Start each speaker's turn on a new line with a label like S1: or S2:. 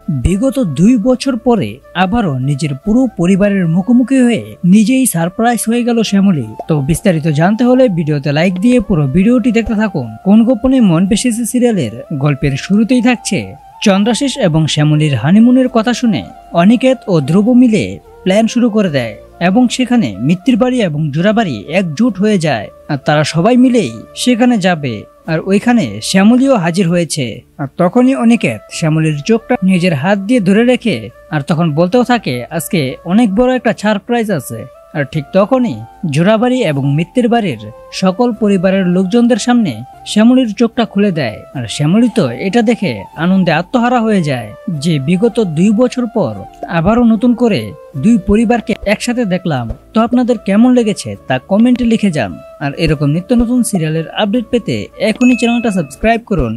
S1: বিগত 2 বছর পরে আবারও নিজের পুরো পরিবারের মুখোমুখি হয়ে নিজেই সারপ্রাইজ হয়ে গেল শ্যামলী। তো বিস্তারিত জানতে হলে ভিডিওতে লাইক দিয়ে পুরো ভিডিওটি দেখতে থাকুন। কোন গোপনে মন বেশিছে সিরিয়ালের গল্পের শুরুতেই থাকছে চন্দ্রাশিস এবং শ্যামলীর হানিমুনের কথা শুনে অনিকেত ও ধ্রুব মিলে প্ল্যান শুরু করে দেয় এবং সেখানে মিত্তির বাড়ি এবং জোড়াবাড়ি একজোট হয়ে যায় আর তারা সবাই মিলেই সেখানে যাবে। আর ওইখানে শ্যামলীও হাজির হয়েছে। আর তখনই অনিকেত শ্যামলীর চোখটা নিজের হাত দিয়ে ধরে রেখে আর তখন বলতেও থাকে আজকে অনেক বড় একটা সারপ্রাইজ আছে। আর ঠিক তখনই জোড়াবাড়ি এবং মিত্তির বাড়ির সকল পরিবারের লোকজনদের সামনে শ্যামলীর চোখটা খুলে দেয়। আর শ্যামলী তো এটা দেখে আনন্দে আত্মহারা হয়ে যায় যে বিগত 2 বছর পর আবারও নতুন করে 2 পরিবারকে একসাথে দেখলাম। তো আপনাদের কেমন লেগেছে তা কমেন্টে লিখে যান। আর এরকম নিত্য নতুন সিরিয়ালের আপডেট পেতে এখনই চ্যানেলটা সাবস্ক্রাইব করুন